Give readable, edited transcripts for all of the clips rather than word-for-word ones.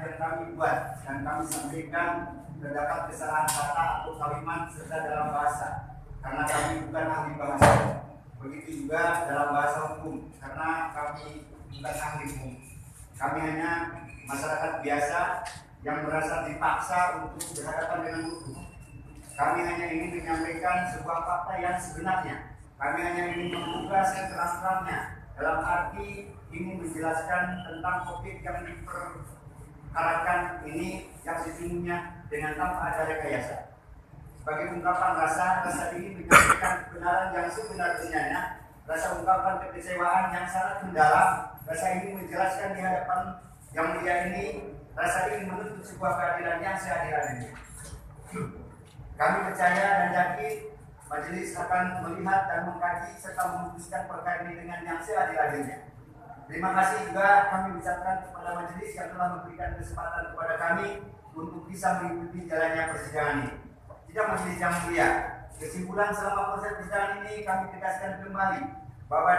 yang kami buat dan kami sampaikan terdapat kesalahan kata atau kalimat serta dalam bahasa karena kami bukan ahli bahasa. Begitu juga dalam bahasa hukum karena kami bukan ahli hukum. Kami hanya masyarakat biasa yang merasa dipaksa untuk berhadapan dengan hukum. Kami hanya ingin menyampaikan sebuah fakta yang sebenarnya. Kami hanya ingin membuka seterang-terangnya dalam arti ingin menjelaskan tentang topik yang diperkarakan ini yang sesungguhnya dengan tanpa ada rekayasa. Sebagai ungkapan rasa ini menyampaikan kebenaran yang sebenar-benarnya, rasa ungkapan kekecewaan yang sangat mendalam, rasa ini menjelaskan di hadapan yang mulia ini, rasa ini menuntut sebuah keadilan yang seadil-adilnya. Kami percaya dan yakin majelis akan melihat dan mengkaji serta memutuskan perkara ini dengan yang seadil-adilnya. Terima kasih juga kami ucapkan kepada majelis yang telah memberikan kesempatan kepada kami untuk bisa mengikuti jalannya persidangan ini. Tidak majelis yang mulia, kesimpulan selama proses persidangan ini kami tegaskan kembali bahwa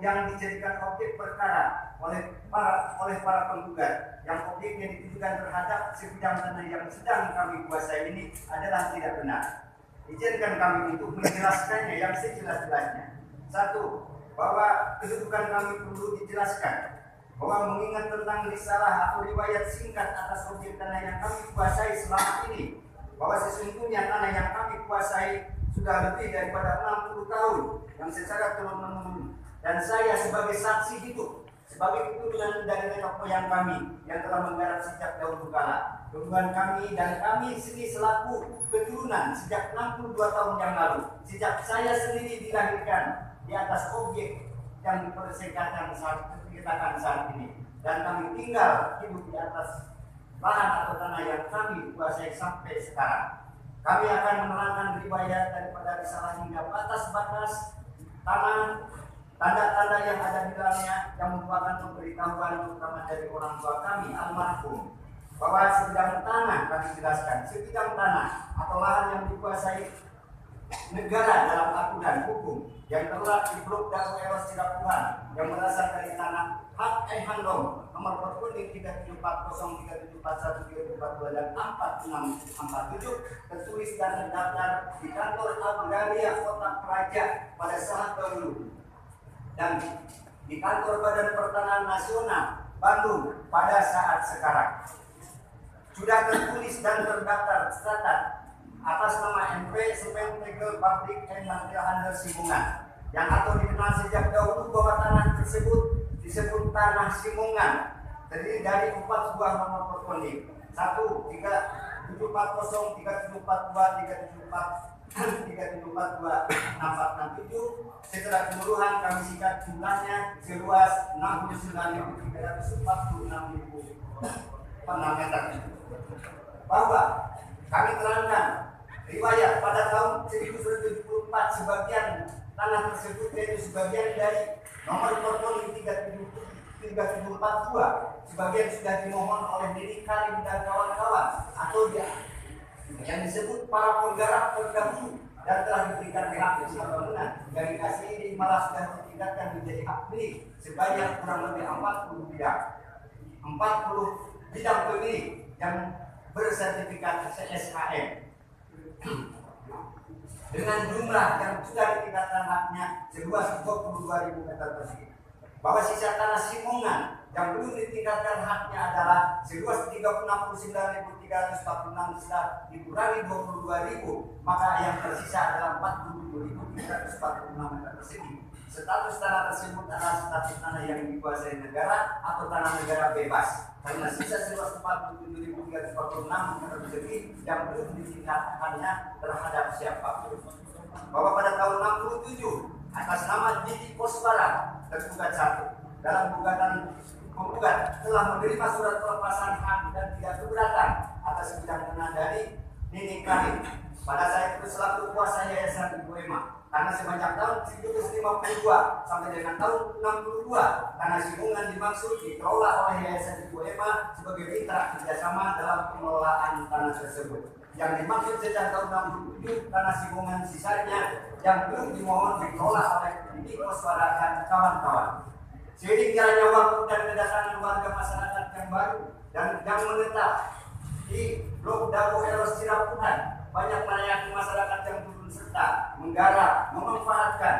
yang dijadikan objek perkara oleh para penggugat yang objeknya ditujukan terhadap sebidang tanah yang sedang kami kuasai ini adalah tidak benar. Izinkan kami untuk menjelaskannya yang sejelas-jelasnya. Satu, bahwa kedudukan kami perlu dijelaskan bahwa mengingat tentang risalah atau riwayat singkat atas objek tanah yang kami kuasai selama ini, bahwa sesungguhnya tanah yang kami kuasai sudah lebih daripada 60 tahun yang secara turun-menurun, dan saya sebagai saksi hidup sebagai keturunan dari nenek moyang kami yang telah menggarap sejak dahulu kala. Keturunan kami dan kami sendiri selaku keturunan sejak 62 tahun yang lalu, sejak saya sendiri dilahirkan di atas objek yang dipersengketakan saat ini, dan kami tinggal hidup di atas lahan atau tanah yang kami kuasai sampai sekarang. Kami akan menerangkan riwayat daripada risalah hingga batas-batas tanah, tanda-tanda yang ada di dalamnya yang merupakan pemberitahuan terutama dari orang tua kami almarhum bahwa sebidang tanah, kami jelaskan, sebidang tanah atau lahan yang dikuasai negara dalam aturan hukum yang terletak di Blok Dago Eros Cidapuhan yang berasal dari tanah hak Handong nomor perkuning 3740 3741 3742 dan 4647 tertulis dan terdaftar di kantor Agraria Kota Praja pada saat dahulu dan di kantor Badan Pertanahan Nasional Bandung pada saat sekarang. Sudah tertulis dan terdaftar tercatat atas nama MP Semen Tegel Pabrik and Material Handel Simungan yang atau dikenal sejak dahulu bahwa tanah tersebut disebut tanah Simungan, terdiri dari 4 buah nomor perkonik 1, 3, 740, 3742, 3742, 6467. Secara keseluruhan kami singkat jumlahnya seluas 69.346 meter. Bahwa kami terangkan riwayat pada tahun 1974 sebagian tanah tersebut yaitu sebagian dari nomor perkonik 3742 sebagian sudah dimohon oleh Nini Karim dan kawan-kawan atau yang disebut para penggarap terdahulu dan telah diberikan hak bangunan yang dikasih ini malah sudah ditingkatkan menjadi hak milik sebanyak kurang lebih 40 bidang pemilik yang bersertifikat CSHM dengan jumlah yang sudah ditingkatkan haknya seluas 22.000 meter persegi. Bahwa sisa tanah Simungan yang belum ditingkatkan haknya adalah seluas 39.346 setelah dikurangi 22.000, maka yang tersisa adalah 47.346 meter persegi. Status tanah tersebut adalah status tanah yang dikuasai negara atau tanah negara bebas, karena sisa seluas 47.346 meter persegi yang belum ditingkatkannya terhadap siapapun. Bahwa pada tahun 67 atas nama Didi Kosbara tergugat 1 dalam gugatan penggugat telah menerima surat pelepasan hak dan tidak keberatan atas bidang tanah dari Nini Karim pada saat itu selaku kuasa Yayasan Ibu Ema, karena semenjak tahun 1952 sampai dengan tahun 62 tanah Simungan dimaksud dikelola oleh Yayasan Ibu Ema sebagai mitra kerjasama dalam pengelolaan tanah tersebut. Yang dimaksud sejak tahun 67 tanah Simungan sisanya yang belum dimohon dikelola oleh Didi Koswara dan kawan-kawan. Seiring jalannya waktu dan kedatangan warga masyarakat yang baru dan yang menetap di Blok Dago Eros Cirapuhan banyak melayani masyarakat yang turun serta menggarap, memanfaatkan,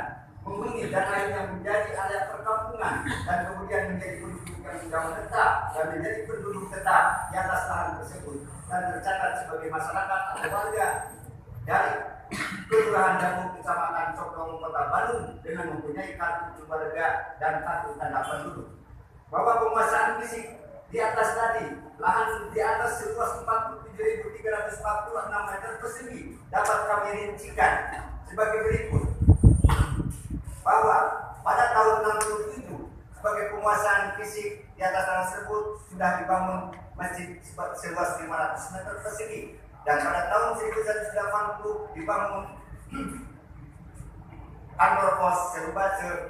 menghuni dan akhirnya menjadi area perkampungan dan kemudian menjadi penduduk yang sudah menetap dan menjadi penduduk tetap di atas lahan tersebut dan tercatat sebagai masyarakat atau warga dari Kelurahan Dago Kecamatan Condong Kota Bandung dengan mempunyai kartu keluarga dan kartu tanda penduduk. Bahwa penguasaan fisik di atas tadi, lahan di atas seluas 47.346 meter persegi dapat kami rincikan sebagai berikut. Bahwa pada tahun 67 sebagai penguasaan fisik di atas tanah tersebut sudah dibangun masjid seluas 500 meter persegi dan pada tahun 1980 dibangun kantor pos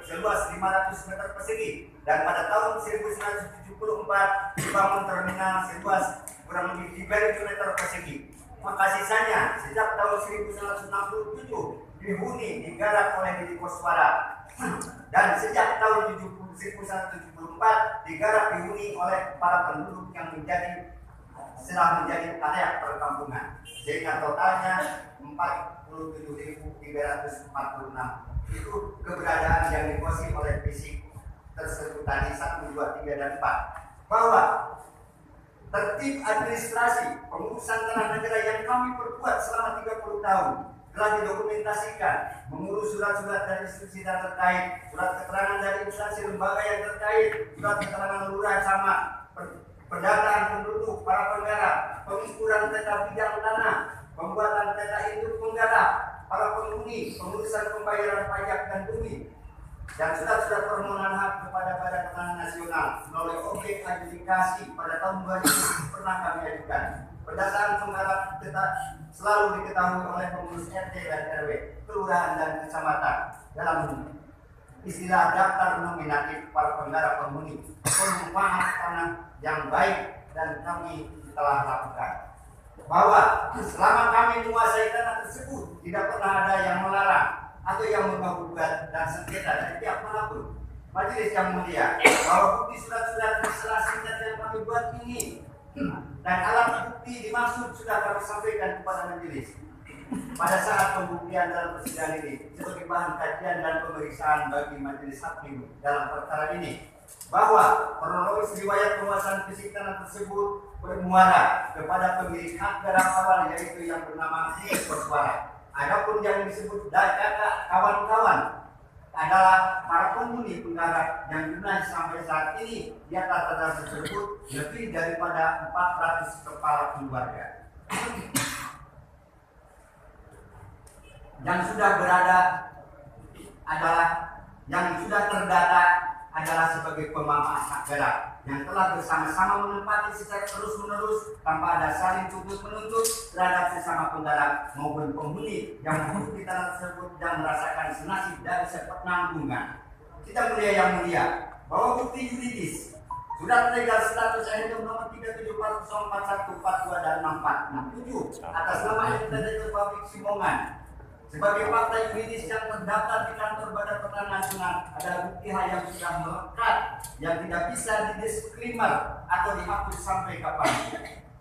seluas 500 meter persegi dan pada tahun 1974 dibangun terminal seluas kurang lebih 3.000 meter persegi. Maka sisanya sejak tahun 1967 dihuni digarap oleh Deddy Koswara dan sejak tahun 1974 digarap dihuni oleh para penduduk yang setelah menjadi area perkampungan sehingga totalnya 47.346 itu keberadaan yang dikuasai oleh fisik tersebut tadi 1, 2, 3, dan 4. Bahwa tertib administrasi pengurusan tanah negara yang kami perbuat selama 30 tahun telah didokumentasikan mengurus surat-surat dari institusi terkait, surat keterangan dari instansi lembaga yang terkait, surat keterangan lurah camat, pendataan penduduk, para penggarap, pengukuran peta bidang tanah, pembuatan peta induk penggarap, para penghuni, pengurusan pembayaran pajak dan bumi, dan surat-surat permohonan hak kepada Badan Pangan Nasional melalui objek adjudikasi pada tahun 2000 pernah kami ajukan. Berdasarkan penggarap selalu diketahui oleh pengurus RT dan RW, kelurahan dan kecamatan dalam istilah daftar nominatif para penggarap penghuni perumahan tanah yang baik dan kami telah lakukan. Bahwa selama kami menguasai tanah tersebut tidak pernah ada yang melarang atau yang menggugat dan sengketa dari pihak manapun. Majelis yang mulia, bahwa bukti surat-surat berserah singkat yang kami buat ini dan alat bukti dimaksud sudah kami sampaikan kepada majelis pada saat pembuktian dalam persidangan ini sebagai bahan kajian dan pemeriksaan bagi majelis hakim dalam perkara ini. Bahwa kronologis riwayat penguasaan fisik tanah tersebut bermuara kepada pemilik hak garap awal yaitu yang bernama Deddy Koswara. Adapun yang disebut kakak kawan-kawan adalah para penghuni penggarap yang jumlahnya sampai saat ini di atas tanah tersebut lebih daripada 400 kepala keluarga yang sudah berada adalah yang sudah terdata adalah sebagai pemaaf hak garap yang telah bersama-sama menempati secara terus-menerus tanpa ada saling tuntut-menuntut terhadap sesama penggarap maupun penghuni yang menghuni tanah tersebut dan merasakan senasib dari sepenanggungan. Kita mulia yang mulia, bahwa bukti yuridis surat legal status NU nomor 37404142 dan 6467 atas nama Entitas Publik Simongan sebagai fakta yuridis yang terdaftar di kantor Badan Pangan Nasional adalah bukti hal yang sudah melekat yang tidak bisa didiskrimer atau dihapus sampai kapan.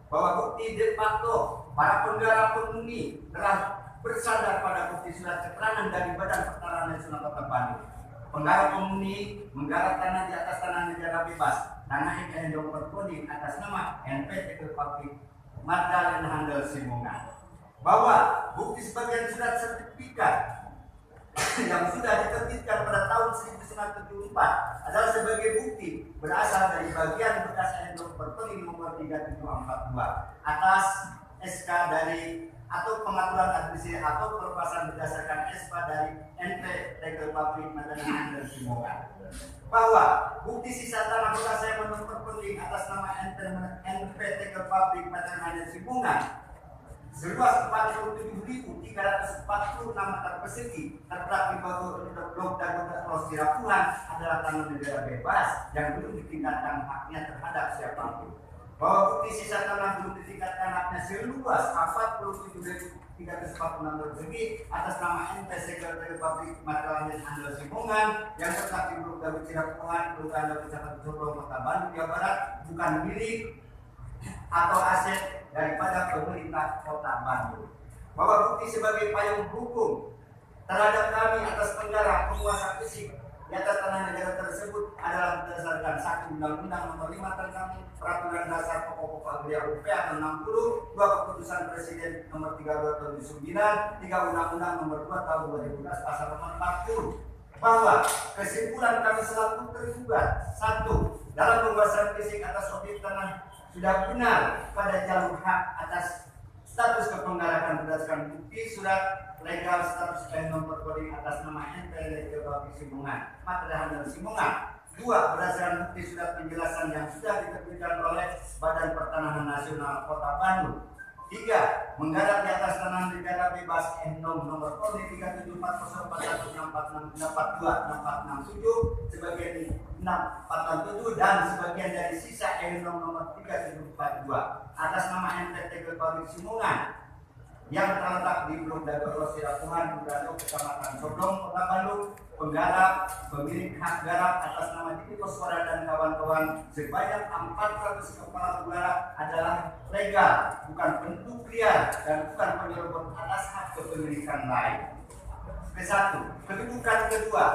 Bahwa bukti de facto para penggarap penghuni telah bersandar pada bukti surat keterangan dari Badan Pertanahan Nasional Kota Bandung. Penggarap penghuni menggarap tanah di atas tanah negara bebas, tanah yang berkodik atas nama NPT Publik Magdalena Handel Simongan. Bahwa bukti sebagian surat sertifikat yang sudah diterbitkan pada tahun 1974 adalah sebagai bukti berasal dari bagian bekas NU Perpres nomor 3742 atas SK dari atau pengaturan administrasi atau perluasan berdasarkan SK dari NPT Publik Magdalena Handel Simongan. Bahwa bukti sisa tanah bekas saya menurut Perpres atas nama NPT Publik Magdalena Handel Simongan seluas 47.346 meter persegi terdapat di Blok Dago Eros Cirapuhan adalah tanah negara bebas yang belum ditingkatkan haknya terhadap siapapun. Bahwa bukti sisa tanah belum ditingkatkan haknya seluas 47.346 meter persegi atas nama NPT Publik Magdalena Handel Simongan yang terdapat di Blok Dago Cirapuhan, Kelurahan Kecamatan Condong Kota Bandung, Jawa Barat bukan milik atau aset daripada pemerintah Kota Bandung. Bahwa bukti sebagai payung hukum terhadap kami atas penggara penguasa fisik di atas tanah negara tersebut adalah berdasarkan 1 Undang-Undang Nomor 5 tentang Peraturan Dasar Pokok-Pokok Agraria UP atau 60, 2 Keputusan Presiden Nomor 32 tahun 2009, 3 Undang-Undang Nomor 2 tahun 2012 pasal nomor 40, bahwa kesimpulan kami selaku tergugat 1. Dalam penguasaan fisik atas objek tanah sudah benar pada jalur hak atas status kepenggarakan berdasarkan bukti surat legal status nomor coding atas nama NPL Geografi Simungan, Material dan Simungan. 2. Berdasarkan bukti surat penjelasan yang sudah diterbitkan oleh Badan Pertanahan Nasional Kota Bandung. 3. Menggarap di atas tanah negara bebas NOM nomor coding 37404164642 sebagian 647 dan sebagian dari sisa NOM nomor 3742 atas nama NTT Geografi Simungan yang terletak di Blok Dago Sirapuhan, Budado, Kecamatan Sodong, Kota Bandung, penggarap, pemilik hak garap atas nama Diki Koswara dan kawan-kawan sebanyak 400 kepala penggara adalah legal, bukan bentuk liar dan bukan penyerobot atas hak kepemilikan lain. Ke-1, kedudukan kedua.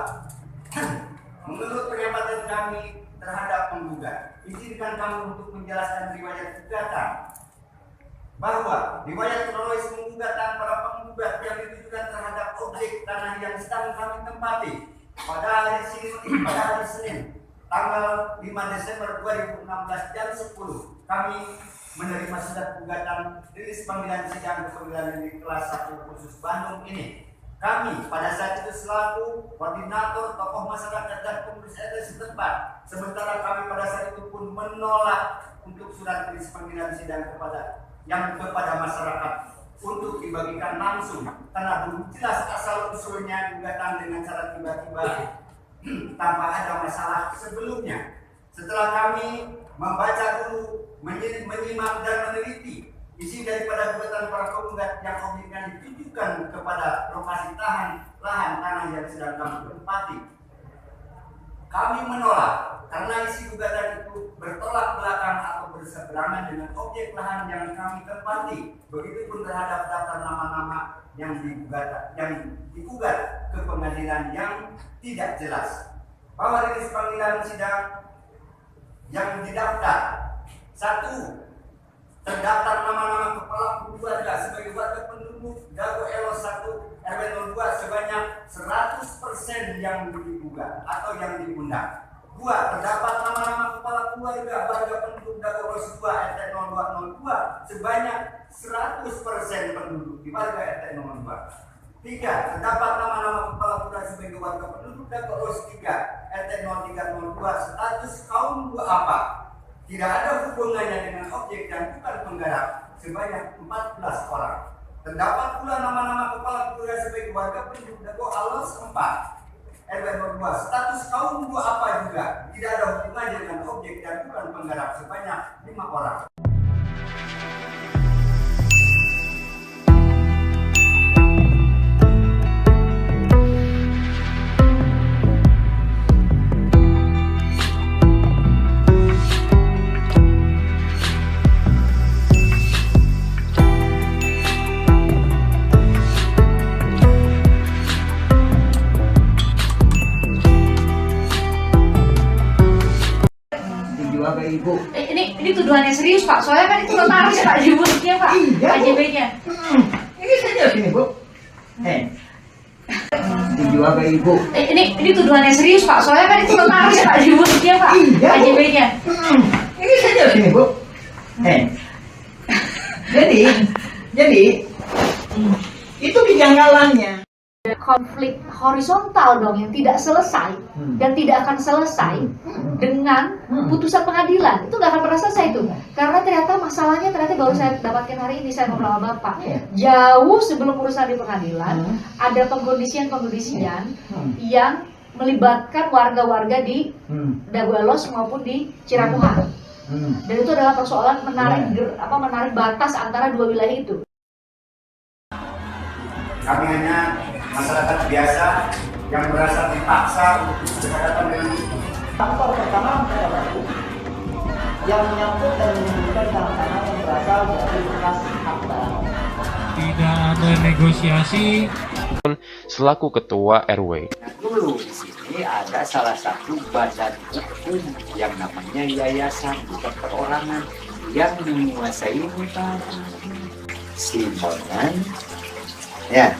Menurut pengamatan kami terhadap penggugat, izinkan kami untuk menjelaskan riwayat gugatan bahwa riwayat kronologis penggugatan para penggugat yang ditujukan terhadap objek tanah yang sedang kami tempati pada hari Senin tanggal 5 Desember 2016 jam 10 kami menerima surat gugatan rilis panggilan sidang pengadilan negeri kelas 1 khusus Bandung ini. Kami pada saat itu selaku koordinator tokoh masyarakat dan pengurus RT setempat, sementara kami pada saat itu pun menolak untuk surat rilis panggilan sidang kepada masyarakat untuk dibagikan langsung karena belum jelas asal usulnya gugatan dengan cara tiba-tiba tanpa ada masalah sebelumnya. Setelah kami membaca dulu, menyimak dan meneliti isi daripada gugatan para penggugat yang objeknya ditujukan kepada lokasi lahan tanah yang sedang kami tempati, kami menolak karena isi gugatan itu bertolak belakang atau berseberangan dengan objek lahan yang kami tempati. Begitupun terhadap daftar nama-nama yang digugat ke pengadilan yang tidak jelas. Bahwa rilis panggilan sidang yang didaftar 1. Terdaftar nama-nama kepala keluarga sebagai warga penduduk Dago Elo 1 RW 02 sebanyak 100% yang digugat atau yang diundang. 2. Terdapat nama-nama kepala keluarga warga penduduk Dago Elo 2 RT 0202 sebanyak 100% penduduk di warga RT 02. 3. Terdapat nama-nama kepala keluarga sebagai warga penduduk Dago Elo 3 RT 0302 status kaum duafa. Tidak ada hubungannya dengan objek dan bukan penggarap sebanyak 14 orang. Terdapat pula nama-nama kepala keluarga sebagai warga penduduk Dago Alos 4 RW 02 status kaum duafa juga tidak ada hubungannya dengan objek dan bukan penggarap sebanyak 5 orang. Ibu. Ini tuduhannya serius Pak, soalnya kan itu notaris Pak di bukunya Pak, Iya, KJB-nya. Ini saja sini Bu. Dijual ke Ibu. Ini tuduhannya serius Pak, soalnya kan itu notaris Pak di bukunya Pak, Iya, KJB-nya. Ini saja sini Bu. Jadi itu kejanggalannya. Konflik horizontal dong yang tidak selesai dan tidak akan selesai dengan putusan pengadilan. Itu nggak akan pernah selesai itu, karena ternyata masalahnya baru saya dapatkan hari ini, saya ngobrol sama Bapak. Jauh sebelum urusan di pengadilan ada pengkondisian yang melibatkan warga-warga di Dagoelos maupun di Cirapuhan. Dan itu adalah persoalan menarik batas antara dua wilayah itu. Kami hanya masyarakat biasa yang merasa dipaksa untuk berhadapan dengan Faktor pertama yang menyangkut dan menimbulkan tanah berasal dari bekas hak barang. Tidak ada negosiasi. Selaku Ketua RW. Nah, dulu di sini ada salah satu badan hukum yang namanya yayasan, bukan perorangan, yang menguasai hutan. Simonan, ya,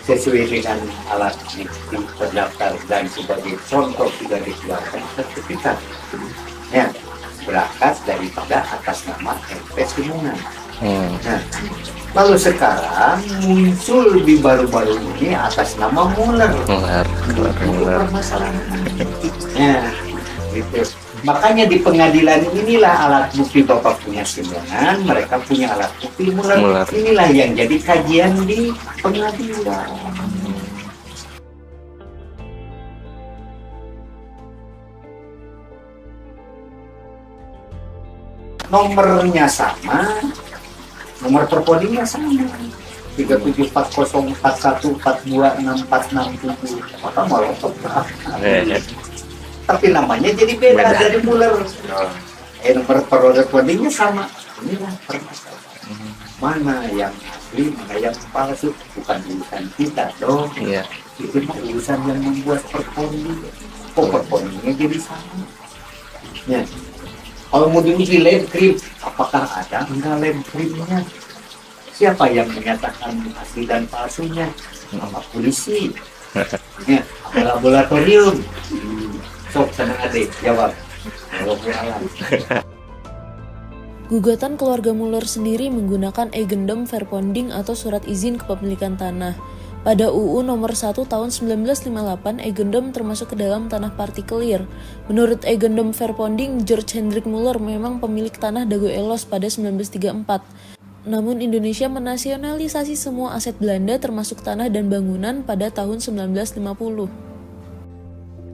sesuai dengan alat bukti terdaftar dan sebagai contoh sudah dikeluarkan sertifikat. Ya, berangkat daripada atas nama MP Simonan. Nah, lalu sekarang muncul di baru-baru ini atas nama Muller. Itu permasalahan. Nah, gitu. Makanya di pengadilan inilah alat bukti Bapak punya Simonan, mereka punya alat bukti Muller. Inilah yang jadi kajian di pengadilan. Nomornya sama, nomor perpodingnya sama, 374041426467. Maka malah tapi namanya jadi beda dari Muller. Nomor perpodingnya sama. Inilah permasalahan. Mana yang asli, mana yang palsu, bukan urusan kita dong. Itu mah urusan yang membuat perpoding. Kok perpodingnya jadi sama? Ya. Kalau mau diuji lab krim, apakah ada enggak lab krimnya? Siapa yang menyatakan asli dan palsunya? Sama polisi. Ya, ada laboratorium. Sok senang adik, jawab. Kalau alam. Gugatan keluarga Muller sendiri menggunakan Eigendom Verponding atau surat izin kepemilikan tanah. Pada UU nomor 1 tahun 1958, Eigendom termasuk ke dalam tanah partikelir. Menurut Eigendom Verponding, George Hendrik Muller memang pemilik tanah Dago Elos pada 1934. Namun Indonesia menasionalisasi semua aset Belanda termasuk tanah dan bangunan pada tahun 1950.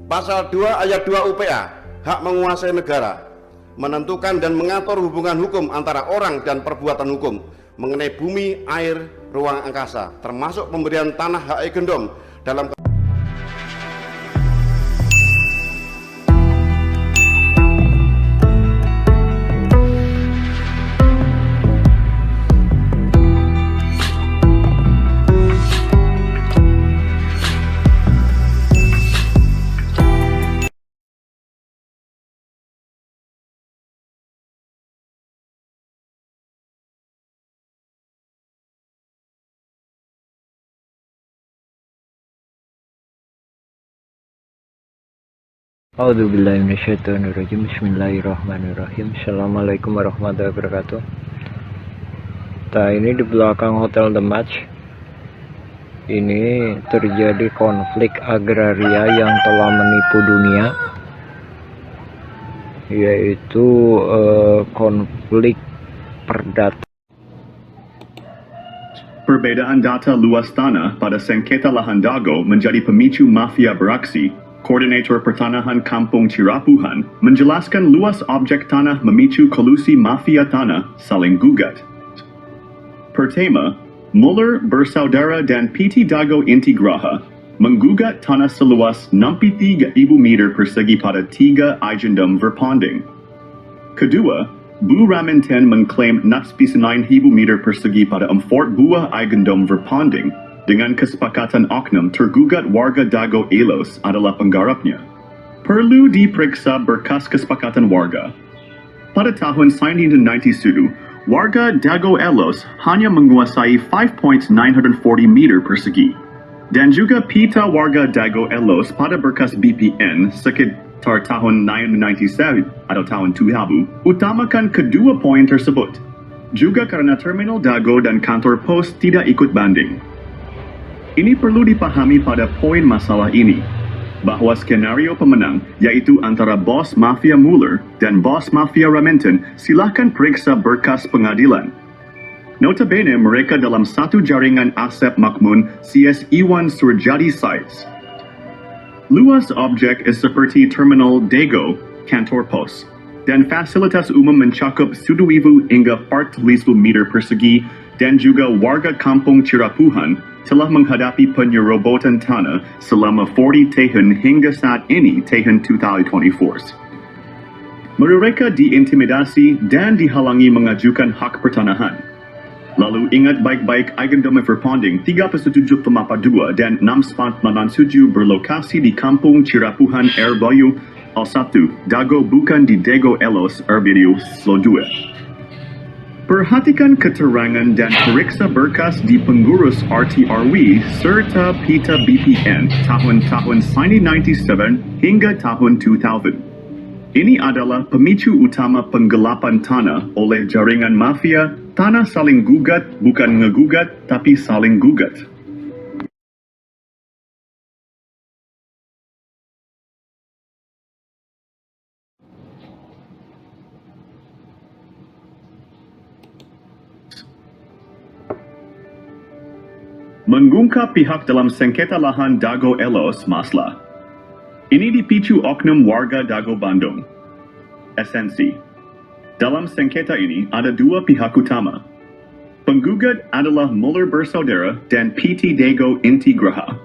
Pasal 2 ayat 2 UPA, hak menguasai negara, menentukan dan mengatur hubungan hukum antara orang dan perbuatan hukum mengenai bumi, air, ruang angkasa, termasuk pemberian tanah hak Eigendom dalam A'udzubillahi minasyaitonirrajim. Bismillahirrahmanirrahim. Assalamualaikum warahmatullahi wabarakatuh. Ini di belakang Hotel The Match. Ini terjadi konflik agraria yang telah menipu dunia, yaitu konflik perdata. Perbedaan data luas tanah pada sengketa lahan Dago menjadi pemicu mafia beraksi. Koordinator Pertanahan Kampung Cirapuhan menjelaskan luas objek tanah memicu kolusi mafia tanah saling gugat. Pertama, Muller bersaudara dan PT Dago Intigraha menggugat tanah seluas 63.000 meter persegi pada 3 Eigendom Verponding. Kedua, Bu Raminten mengklaim natspi 9.000 meter persegi pada 4 buah Eigendom Verponding. Dengan kesepakatan oknum, tergugat warga Dago Elos adalah penggarapnya. Perlu diperiksa berkas kesepakatan warga. Pada tahun 1991, warga Dago Elos hanya menguasai 5.940 meter persegi. Dan juga pita warga Dago Elos pada berkas BPN sekitar tahun 1997 atau tahun 2000 utamakan kedua poin tersebut. Juga karena terminal Dago dan kantor pos tidak ikut banding. Ini perlu dipahami pada poin masalah ini, bahwa skenario pemenang, yaitu antara bos mafia Muller dan bos mafia Raminten, silahkan periksa berkas pengadilan. Notabene mereka dalam satu jaringan Asep Makmun CS Iwan Surjadi sites. Luas objek seperti terminal Dago, kantor pos, dan fasilitas umum mencakup 1,000 hingga 4,000 meter persegi, dan juga warga kampung Cirapuhan telah menghadapi penyerobotan tanah selama 40 tahun hingga saat ini tahun 2024. Mereka diintimidasi dan dihalangi mengajukan hak pertanahan. Lalu ingat baik-baik Eigendom Verpanding 3.7 Pemapa 2 dan 6.97 berlokasi di Kampung Cirapuhan Airbayu Al1, Dago bukan di Dago Elos Erbidiu Slodue. Perhatikan keterangan dan periksa berkas di pengurus RTRW serta PITA BPN tahun-tahun 1997 hingga tahun 2000. Ini adalah pemicu utama penggelapan tanah oleh jaringan mafia. Tanah saling gugat, bukan ngegugat, tapi saling gugat. Mengungkap pihak dalam sengketa lahan Dago Elos Masla. Ini dipicu oknum warga Dago Bandung. Esensi. Dalam sengketa ini ada dua pihak utama. Penggugat adalah Muller Bersaudara dan PT Dago Inti Graha.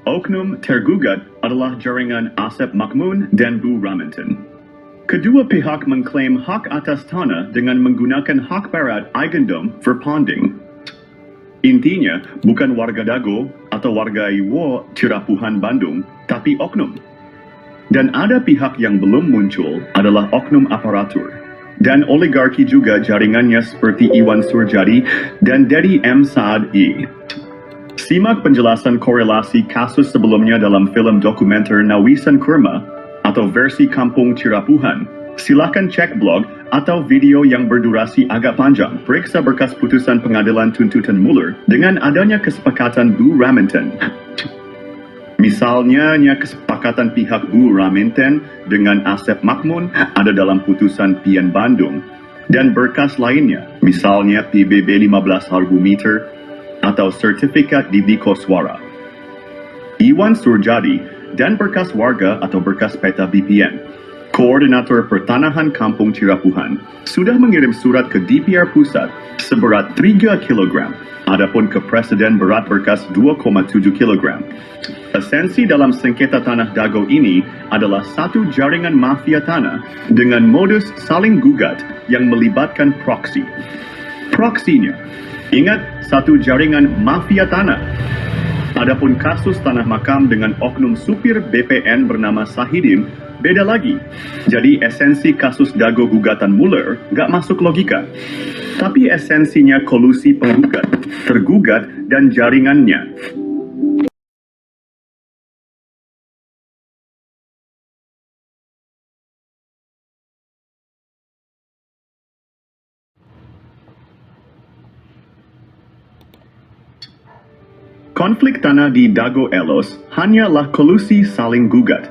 Oknum tergugat adalah jaringan Asep Makmun dan Bu Raminten. Kedua pihak mengklaim hak atas tanah dengan menggunakan hak barat Eigendom Verpanding. Intinya, bukan warga Dago atau warga Iwo Cirapuhan Bandung, tapi oknum. Dan ada pihak yang belum muncul adalah oknum aparatur. Dan oligarki juga jaringannya seperti Iwan Surjadi dan Dedi M. Saad I. Simak penjelasan korelasi kasus sebelumnya dalam film dokumenter Nawisan Kurma atau versi Kampung Cirapuhan. Silakan cek blog atau video yang berdurasi agak panjang. Periksa berkas putusan pengadilan tuntutan Muller dengan adanya kesepakatan Bu Raminten. Misalnya, kesepakatan pihak Bu Raminten dengan Asep Makmun ada dalam putusan PN Bandung. Dan berkas lainnya, misalnya PBB 15 harga meter atau sertifikat di Dikoswara. Iwan Surjadi dan berkas warga atau berkas peta BPN. Koordinator Pertanahan Kampung Cirapuhan sudah mengirim surat ke DPR Pusat seberat 3 kg, adapun ke Presiden berat berkas 2,7 kg. Esensi dalam sengketa tanah Dago ini adalah satu jaringan mafia tanah dengan modus saling gugat yang melibatkan proksi. Proksinya, ingat, satu jaringan mafia tanah. Adapun kasus tanah makam dengan oknum supir BPN bernama Sahidin, beda lagi. Jadi esensi kasus Dago gugatan Muller nggak masuk logika. Tapi esensinya kolusi penggugat, tergugat, dan jaringannya. Konflik tanah di Dago Elos hanyalah kolusi saling gugat.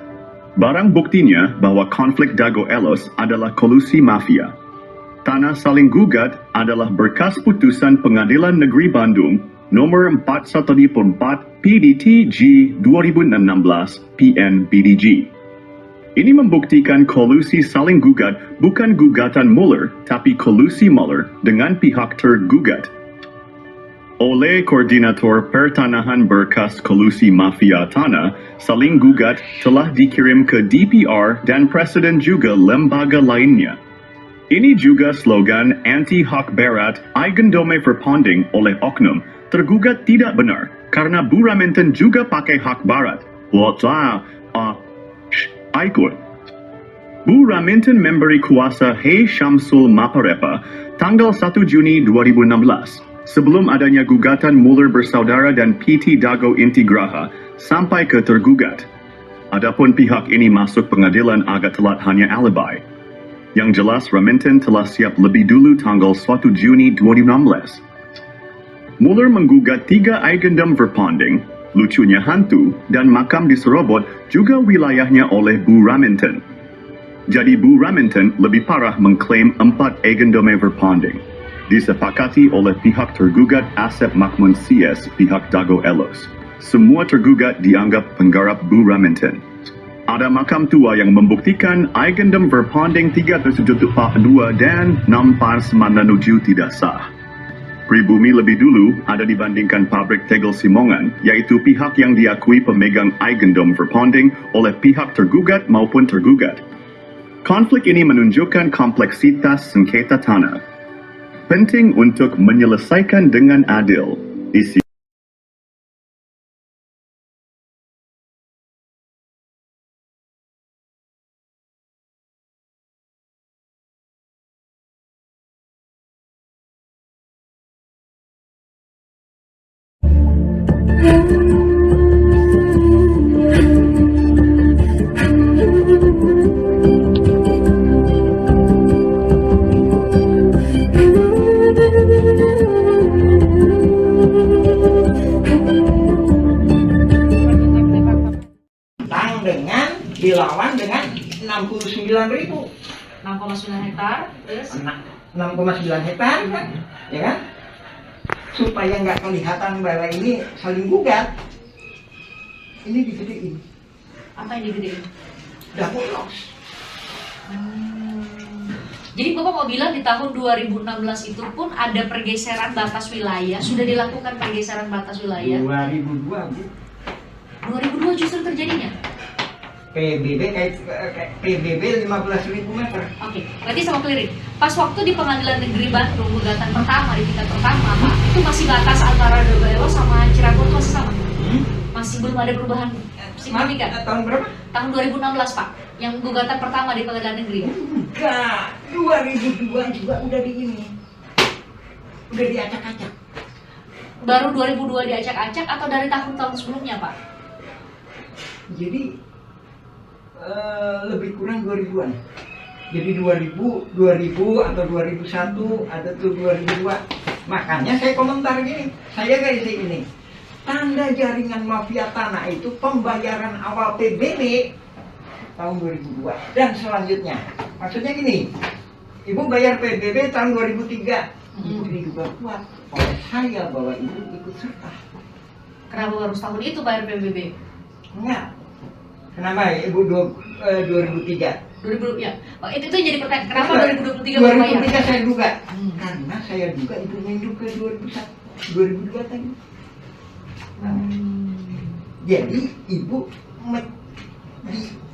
Barang buktinya bahwa konflik Dago Elos adalah kolusi mafia. Tanah saling gugat adalah berkas putusan Pengadilan Negeri Bandung nomor 414 PDT-G 2016 PN-BDG. Ini membuktikan kolusi saling gugat bukan gugatan Muller, tapi kolusi Muller dengan pihak tergugat. Oleh Koordinator Pertanahan berkas kolusi mafia tanah, saling gugat telah dikirim ke DPR dan Presiden juga lembaga lainnya. Ini juga slogan anti-hak barat Eigendom Verpanding oleh oknum. Tergugat tidak benar, karena Bu Raminten juga pakai hak barat. Ikut. Bu Raminten memberi kuasa Hei Syamsul Maparepa tanggal 1 Juni 2016. Sebelum adanya gugatan Muller Bersaudara dan PT Dago Inti Graha sampai ke tergugat. Adapun pihak ini masuk pengadilan agak telat hanya alibi. Yang jelas Raminten telah siap lebih dulu tanggal 1 Juni 2016. Muller menggugat 3 Eigendom Verpanding, lucunya hantu, dan makam di Serobot juga wilayahnya oleh Bu Raminten. Jadi Bu Raminten lebih parah mengklaim 4 Eigendom Verpanding. Disepakati oleh pihak tergugat Asep Makmun CS pihak Dago Elos. Semua tergugat dianggap penggarap Bu Raminten. Ada makam tua yang membuktikan Eigendom Verpanding 3.2 dan 6.97 tidak sah. Pribumi lebih dulu ada dibandingkan pabrik tegel Simongan, yaitu pihak yang diakui pemegang Eigendom Verpanding oleh pihak tergugat maupun tergugat. Konflik ini menunjukkan kompleksitas sengketa tanah. Penting untuk menyelesaikan dengan adil. Isi dengan dilawan dengan 69.000. 6,9 hektar, terus 6,9 hektar kan, ya kan? Supaya nggak kelihatan bahwa ini saling gugat, ini digedein. apa yang digedein? Double loss. Jadi Bapak mau bilang di tahun 2016 itu pun ada pergeseran batas wilayah, sudah dilakukan pergeseran batas wilayah. 2002 Bu. 2002 justru terjadinya. PBB kayak PBB 15.000 meter. Oke, berarti sama clearing. Pas waktu di Pengadilan Negeri Bandung gugatan pertama di tingkat pertama, Pak, itu masih batas antara Dago Elos sama Cirebon masih sama. Masih belum ada perubahan signifikan. Tahun berapa? Tahun 2016, Pak. Yang gugatan pertama di Pengadilan Negeri. Enggak, 2002 juga udah di ini. Udah diacak-acak. Baru 2002 diacak-acak atau dari tahun-tahun sebelumnya, Pak? Jadi lebih kurang 2000-an. Jadi 2000 atau 2001, ada tuh 2002. Makanya saya komentar gini, saya garis ini. Tanda jaringan mafia tanah itu pembayaran awal PBB tahun 2002 dan selanjutnya. Maksudnya gini, Ibu bayar PBB tahun 2003. Ibu diduga kuat oleh saya bahwa Ibu ikut serta. Kenapa baru setahun itu bayar PBB? Enggak. Kenapa Ibu 2003? 2000 ya. Oh, itu jadi pertanyaan. Kenapa 2023 baru bayar? 2003 saya duga. Karena saya duga Ibu menduk ke 2002 tadi. Jadi Ibu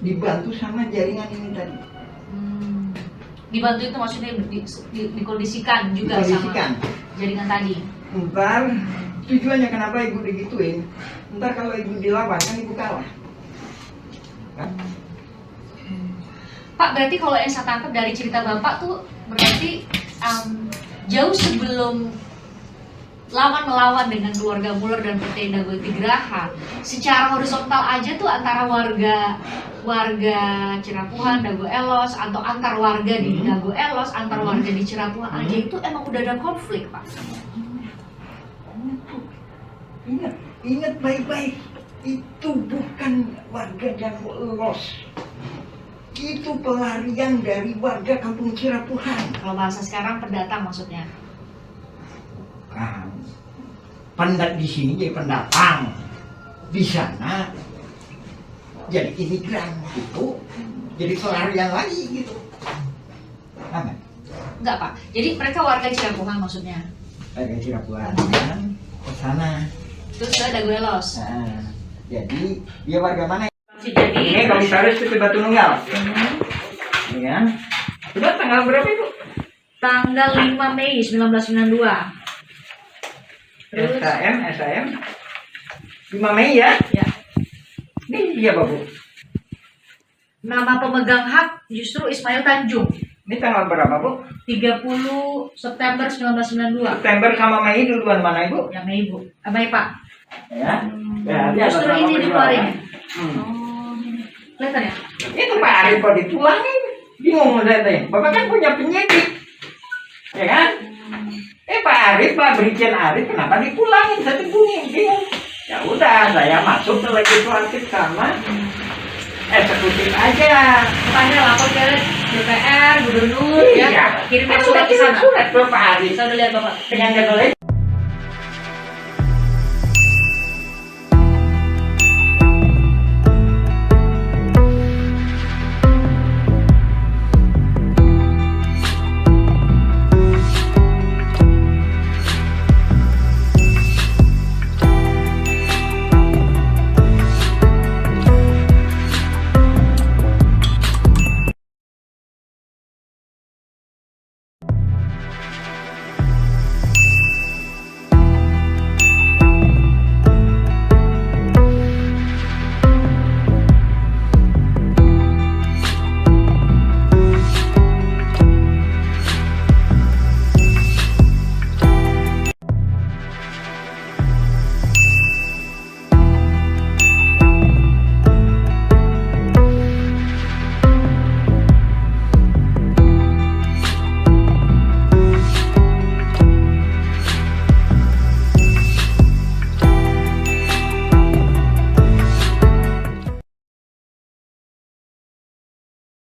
dibantu sama jaringan ini tadi. Dibantu itu maksudnya dikondisikan juga sama jaringan tadi. Ntar tujuannya kenapa Ibu digituin? Ntar kalau Ibu dilawan kan Ibu kalah. Kan? Pak, berarti kalau yang saya tangkap dari cerita Bapak tuh berarti jauh sebelum lawan melawan dengan keluarga Muller dan PT Dago Tigraha, secara horizontal aja tuh antara warga Cirapuhan, Dago Elos, atau antar warga di Dago Elos, antar warga di Cirapuhan aja itu emang udah ada konflik, Pak. Ingat baik-baik, itu bukan warga Dago Elos. Itu pelarian dari warga kampung Cirapuhan. Kalau bahasa sekarang pendatang maksudnya. Di sini jadi pendatang, di sana jadi imigran gitu, jadi pelarian lagi gitu. Aman? Enggak, Pak. Jadi mereka warga Cirapuhan maksudnya. Warga Cirapuhan ke sana. Terus ke Dago Elos. Nah, jadi dia warga mana? Jadi ini Komisaris PT Batu Nunggal. Ya. Sudah tanggal berapa itu? Tanggal 5 Mei 1992. Terus SAM 5 Mei ya? Ya. Ini dia Bu. Nama pemegang hak justru Ismail Tanjung. Ini tanggal berapa Bu? 30 September 1992. September sama Mei duluan mana Ibu? Yang Mei Bu. Mei Pak. Ya. Justru ini di keluarin. Kelihatan ya? Itu Pak Arif kok ditulangin. Bingung saya teh. Bapak kan punya penyidik. Ya kan? Pak Arif, Pak Brigjen Arif kenapa dipulangin? Saya bingung. Ya udah, saya masuk ke legislatif sama eksekutif aja. Tanya lapor ke DPR, gubernur, iya. ya. Kirim surat ke sana. Surat ke Pak Arif. Saya udah lihat Bapak. Dengan